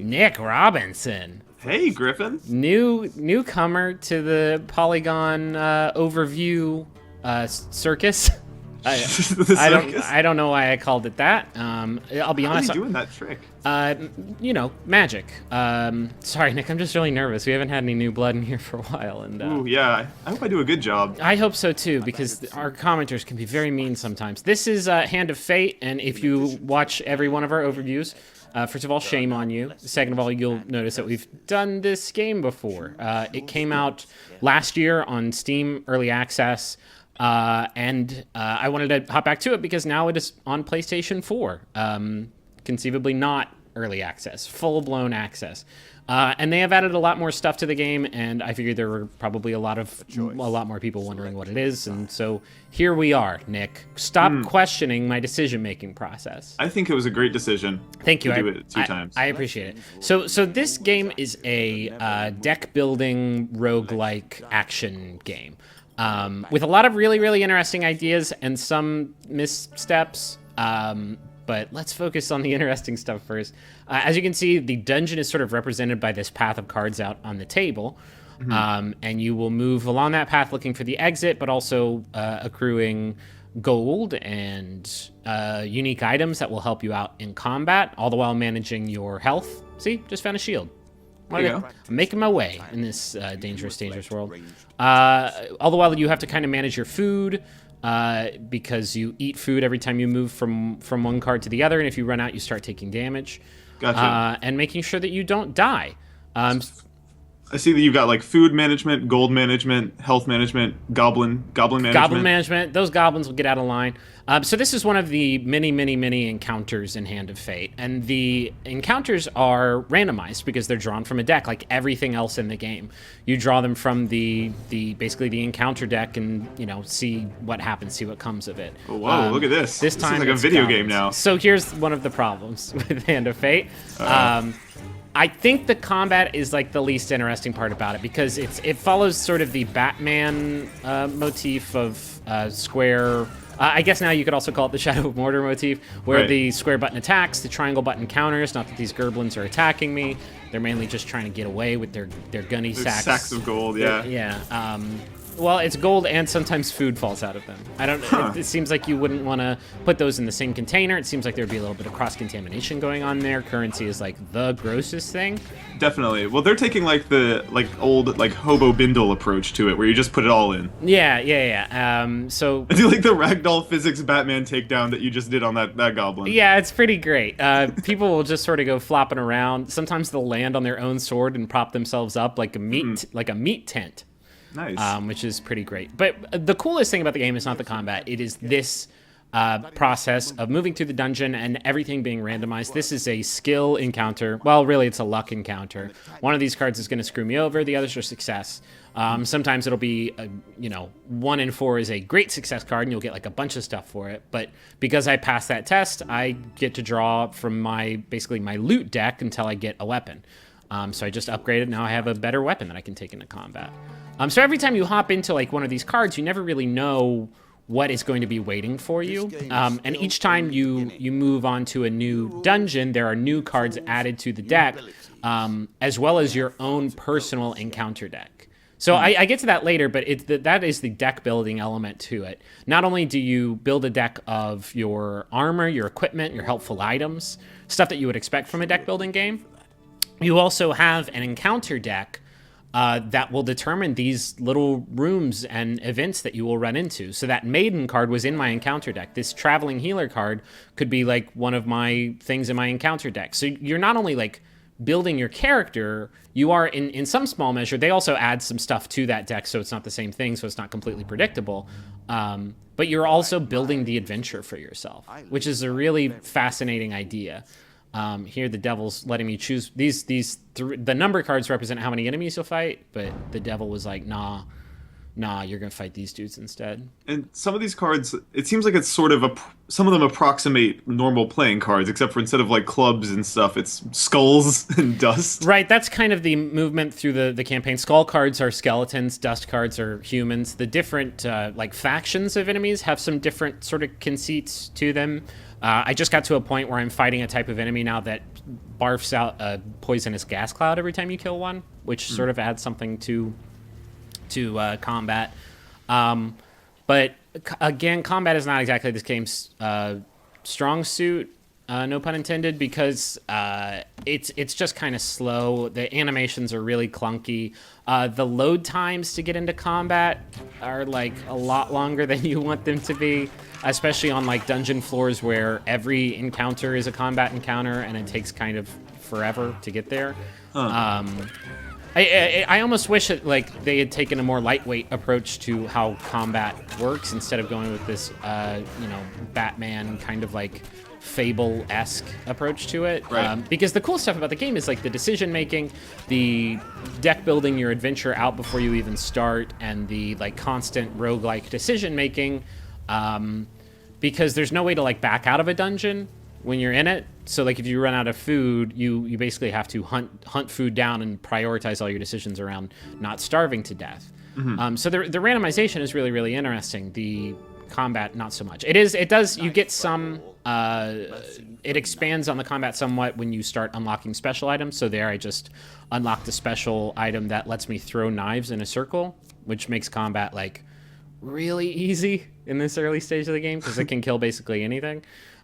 Nick Robinson. Hey, Griffin. Newcomer to the Polygon overview circus. I don't know why I called it that. I'll be honest. How are you doing that trick? Magic. Sorry, Nick. I'm just really nervous. We haven't had any new blood in here for a while, and Ooh, yeah. I hope I do a good job. I hope so too, because our commenters can be very mean sometimes. This is Hand of Fate, and if you watch every one of our overviews, first of all, shame on you. Second of all, you'll notice that we've done this game before. It came out last year on Steam Early Access. And I wanted to hop back to it because now it is on PlayStation 4. Conceivably not early access, full-blown access. And they have added a lot more stuff to the game, and I figured there were probably a lot more people wondering what it is, and so here we are, Nick. Stop questioning my decision-making process. I think it was a great decision. Thank you. To do it 2 times. I appreciate it. So this game is a deck-building roguelike action game. With a lot of really, really interesting ideas and some missteps. But let's focus on the interesting stuff first. As you can see, the dungeon is sort of represented by this path of cards out on the table. And you will move along that path looking for the exit, but also accruing gold and unique items that will help you out in combat, all the while managing your health. See, just found a shield. I'm making my way in this dangerous world. All the while you have to kind of manage your food because you eat food every time you move from one card to the other, and if you run out, you start taking damage. Gotcha. And making sure that you don't die. I see that you've got like food management, gold management, health management, goblin management. Goblin management. Those goblins will get out of line. So this is one of the many encounters in Hand of Fate, and the encounters are randomized because they're drawn from a deck, like everything else in the game. You draw them from basically the encounter deck, and see what happens, see what comes of it. Oh, whoa! Look at this. This time is like a video game now. So here's one of the problems with Hand of Fate. I think the combat is like the least interesting part about it because it follows sort of the Batman motif of square. I guess now you could also call it the Shadow of Mordor motif, where the square button attacks, the triangle button counters. Not that these gerblins are attacking me; they're mainly just trying to get away with their gunny sacks. Sacks of gold, yeah. Yeah. Well, it's gold, and sometimes food falls out of them. I don't. It seems like you wouldn't want to put those in the same container. It seems like there'd be a little bit of cross-contamination going on there. Currency is like the grossest thing. Definitely. Well, they're taking like the old hobo bindle approach to it, where you just put it all in. Yeah. So I do like the ragdoll physics Batman takedown that you just did on that goblin. Yeah, it's pretty great. People will just sort of go flopping around. Sometimes they'll land on their own sword and prop themselves up like a meat tent. Nice. Which is pretty great. But the coolest thing about the game is not the combat. It is this process of moving through the dungeon and everything being randomized. This is a skill encounter. Well, really, it's a luck encounter. One of these cards is going to screw me over. The others are success. Sometimes it'll be, 1 in 4 is a great success card, and you'll get like a bunch of stuff for it. But because I passed that test, I get to draw from basically my loot deck until I get a weapon. So I just upgraded. Now I have a better weapon that I can take into combat. So every time you hop into like one of these cards, you never really know what is going to be waiting for you. And each time you move on to a new dungeon, there are new cards added to the deck, as well as your own personal encounter deck. So I get to that later, but that is the deck building element to it. Not only do you build a deck of your armor, your equipment, your helpful items, stuff that you would expect from a deck building game, you also have an encounter deck that will determine these little rooms and events that you will run into. So that Maiden card was in my encounter deck. This Traveling Healer card could be like one of my things in my encounter deck. So you're not only like building your character, you are in some small measure. They also add some stuff to that deck, so it's not the same thing, so it's not completely predictable. But you're also building the adventure for yourself, which is a really fascinating idea. Here the devil's letting me choose the number cards represent how many enemies you'll fight, but the devil was like, nah, you're gonna fight these dudes instead. And some of these cards, it seems like it's sort of some of them approximate normal playing cards, except for instead of like clubs and stuff, it's skulls and dust. Right, that's kind of the movement through the campaign. Skull cards are skeletons, dust cards are humans. The different like factions of enemies have some different sort of conceits to them. I just got to a point where I'm fighting a type of enemy now that barfs out a poisonous gas cloud every time you kill one, which sort of adds something to combat. But again, combat is not exactly this game's strong suit, no pun intended, because it's just kind of slow. The animations are really clunky. The load times to get into combat are like a lot longer than you want them to be, especially on like dungeon floors where every encounter is a combat encounter and it takes kind of forever to get there. I almost wish that like they had taken a more lightweight approach to how combat works instead of going with this Batman kind of like Fable-esque approach to it. Right. Because the cool stuff about the game is like the decision making, the deck building your adventure out before you even start, and the like constant roguelike decision making. Because there's no way to like back out of a dungeon when you're in it. So like if you run out of food, you basically have to hunt food down and prioritize all your decisions around not starving to death. So the randomization is really, really interesting. The combat, not so much. You get some, it expands on the combat somewhat when you start unlocking special items. So there I just unlocked a special item that lets me throw knives in a circle, which makes combat like really easy in this early stage of the game because it can kill basically anything.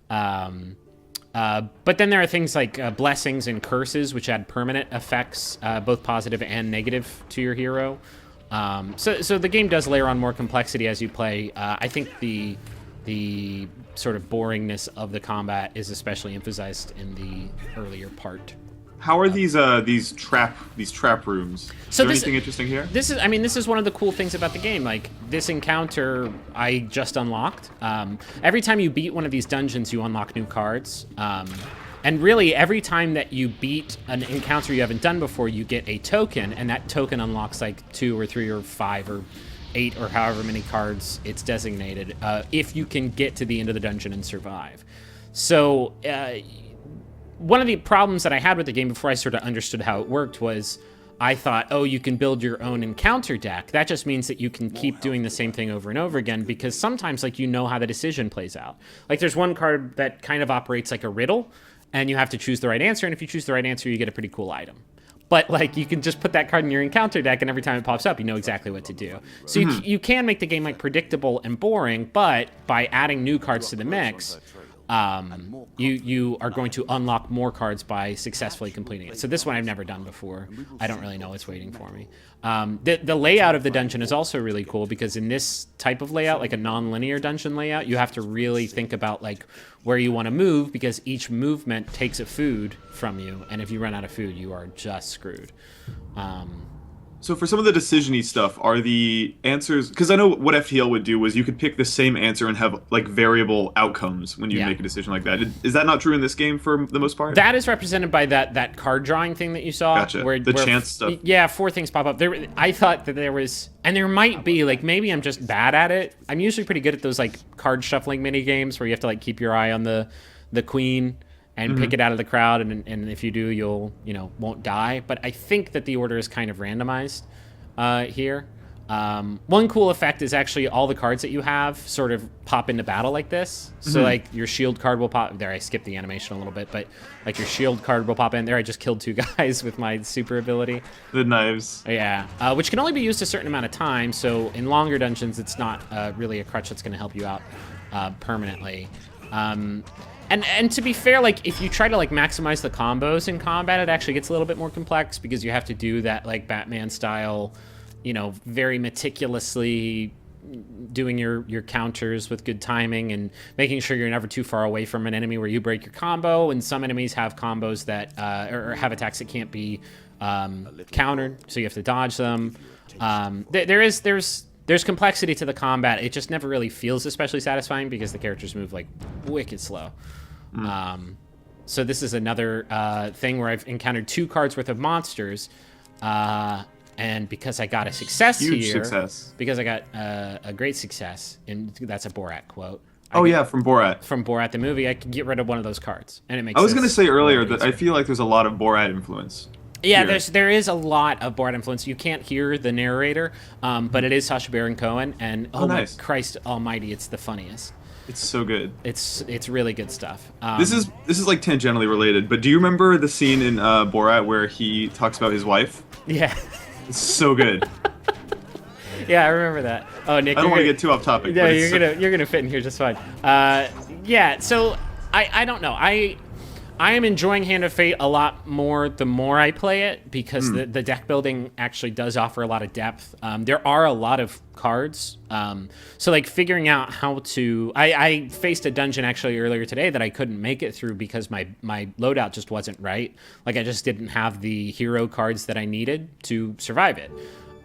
But then there are things like blessings and curses, which add permanent effects, both positive and negative, to your hero. So the game does layer on more complexity as you play. I think the sort of boringness of the combat is especially emphasized in the earlier part. How are these trap rooms? Is there anything interesting here? This is one of the cool things about the game. Like this encounter I just unlocked. Every time you beat one of these dungeons, you unlock new cards. And really, every time that you beat an encounter you haven't done before, you get a token, and that token unlocks like 2 or 3 or 5 or 8 or however many cards it's designated, if you can get to the end of the dungeon and survive. So one of the problems that I had with the game before I sort of understood how it worked was I thought, oh, you can build your own encounter deck. That just means that you can keep doing the same thing over and over again, because sometimes like you know how the decision plays out. Like there's one card that kind of operates like a riddle, and you have to choose the right answer, and if you choose the right answer, you get a pretty cool item. But like you can just put that card in your encounter deck, and every time it pops up, you know exactly what to do. So you can make the game like predictable and boring, but by adding new cards to the mix, you are going to unlock more cards by successfully completing it. So this one I've never done before. I don't really know what's waiting for me. The layout of the dungeon is also really cool, because in this type of layout, like a non-linear dungeon layout, you have to really think about like where you want to move, because each movement takes a food from you, and if you run out of food, you are just screwed. So for some of the decision-y stuff, are the answers... Because I know what FTL would do was you could pick the same answer and have, like, variable outcomes when you make a decision like that. Is that not true in this game for the most part? That is represented by that card drawing thing that you saw. Gotcha. Where chance stuff. Yeah, 4 things pop up. I thought that there was... And there might be, like, maybe I'm just bad at it. I'm usually pretty good at those, like, card shuffling mini games where you have to, like, keep your eye on the queen and pick it out of the crowd, and if you do, you'll, won't die. But I think that the order is kind of randomized here. One cool effect is actually all the cards that you have sort of pop into battle like this. So, like, your shield card will pop... There, I skipped the animation a little bit, but, like, your shield card will pop in. There, I just killed 2 guys with my super ability. The knives. Yeah, which can only be used a certain amount of time, so in longer dungeons, it's not really a crutch that's going to help you out permanently. And to be fair, like, if you try to, like, maximize the combos in combat, it actually gets a little bit more complex, because you have to do that, like, Batman style, very meticulously doing your counters with good timing and making sure you're never too far away from an enemy where you break your combo. And some enemies have combos that, or have attacks that can't be countered, so you have to dodge them. There's complexity to the combat. It just never really feels especially satisfying, because the characters move, like, wicked slow. So this is another thing where I've encountered 2 cards worth of monsters, and because I got a success because I got a great success, and that's a Borat quote. From Borat. From Borat the movie, I can get rid of one of those cards, and it makes. I was going to say earlier that I feel like there's a lot of Borat influence. Yeah, there is a lot of Borat influence. You can't hear the narrator, but it is Sacha Baron Cohen, and nice. Christ Almighty, it's the funniest. It's so good. It's really good stuff. This is like tangentially related, but do you remember the scene in Borat where he talks about his wife? Yeah. It's so good. Yeah, I remember that. Oh, Nick, I don't want to get too off topic. No, but you're gonna fit in here just fine. Yeah. So I don't know. I am enjoying Hand of Fate a lot more the more I play it, because the deck building actually does offer a lot of depth. There are a lot of cards. So like figuring out how to... I faced a dungeon actually earlier today that I couldn't make it through because my loadout just wasn't right. Like I just didn't have the hero cards that I needed to survive it.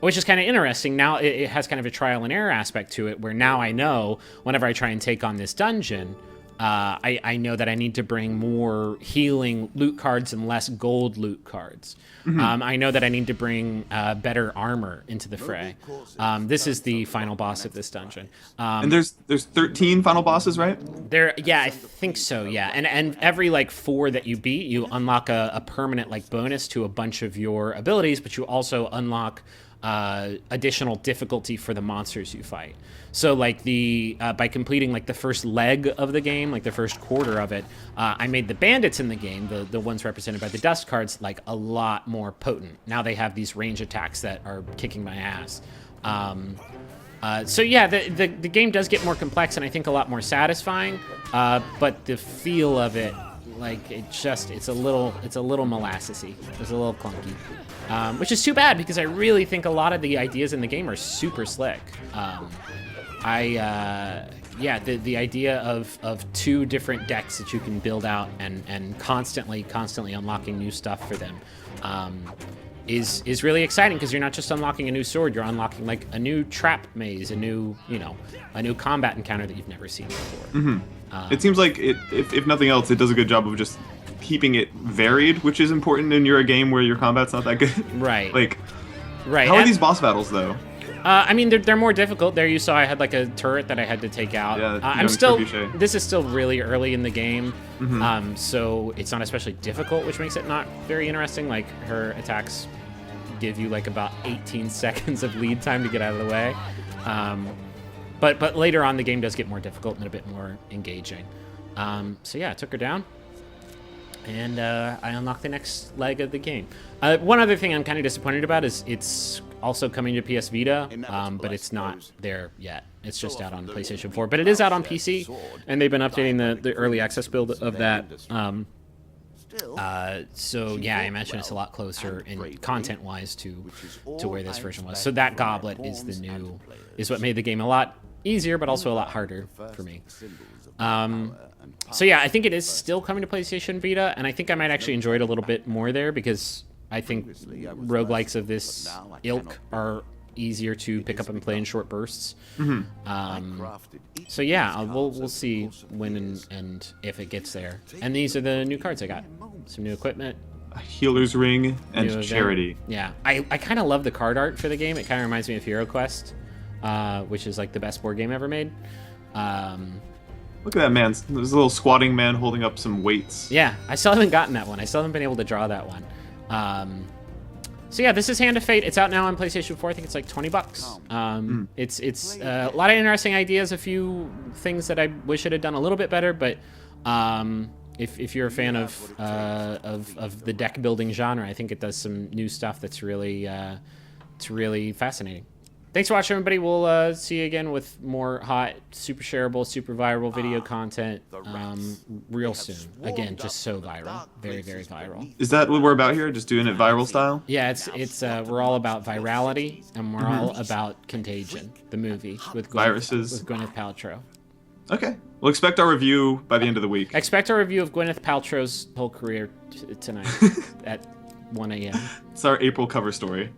Which is kind of interesting. Now it has kind of a trial and error aspect to it, where now I know whenever I try and take on this dungeon, I know that I need to bring more healing loot cards and less gold loot cards. I know that I need to bring better armor into the fray. This is the final boss of this dungeon. And there's 13 final bosses, right? Yeah, I think so. Yeah, and every like 4 that you beat, you unlock a permanent like bonus to a bunch of your abilities, but you also unlock additional difficulty for the monsters you fight. So like by completing like the first leg of the game, like the first quarter of it, I made the bandits in the game, the ones represented by the dust cards, like a lot more potent. Now they have these range attacks that are kicking my ass. So yeah, the game does get more complex and I think a lot more satisfying, but the feel of it, like it's a little molassesy. It's a little clunky, which is too bad because I really think a lot of the ideas in the game are super slick. Yeah, the idea of 2 different decks that you can build out and constantly unlocking new stuff for them is really exciting, because you're not just unlocking a new sword, you're unlocking like a new trap maze, a new combat encounter that you've never seen before. It seems like if nothing else, it does a good job of just keeping it varied, which is important in a game where your combat's not that good. Right. Right. How are these boss battles though? I mean, they're more difficult. There you saw I had like a turret that I had to take out. Yeah, this is still really early in the game, so it's not especially difficult, which makes it not very interesting. Like her attacks give you like about 18 seconds of lead time to get out of the way. But later on, the game does get more difficult and a bit more engaging. So yeah, I took her down, and I unlocked the next leg of the game. One other thing I'm kind of disappointed about is it's also coming to PS Vita, but it's not there yet. It's just out on PlayStation 4, but it is out on PC, and they've been updating the early access build of that. So yeah, I imagine it's a lot closer in content-wise to where this version was. So that goblet is what made the game a lot easier, but also a lot harder for me. So yeah, I think it is still coming to PlayStation Vita, and I think I might actually enjoy it a little bit more there, because I think roguelikes of this ilk are easier to pick up and play in short bursts. So yeah, we'll see when and if it gets there. And these are the new cards I got. Some new equipment. A healer's ring and charity. Yeah, I kind of love the card art for the game. It kind of reminds me of Hero Quest, which is like the best board game ever made. Look at that man. There's a little squatting man holding up some weights. Yeah, I still haven't gotten that one. I still haven't been able to draw that one. So yeah, this is Hand of Fate. It's out now on PlayStation 4. I think it's like $20. It's a lot of interesting ideas, a few things that I wish it had done a little bit better, but if you're a fan of the deck building genre, I think it does some new stuff that's really fascinating. Thanks for watching, everybody. We'll see you again with more hot, super shareable, super viral video content real soon. Again, just so viral. Very, very viral. Is that what we're about here? Just doing it viral style? Yeah, it's we're all about virality, and we're all about Contagion, the movie with Gwyneth Paltrow. Okay. We'll expect our review by the end of the week. Expect our review of Gwyneth Paltrow's whole career tonight at 1 a.m. It's our April cover story.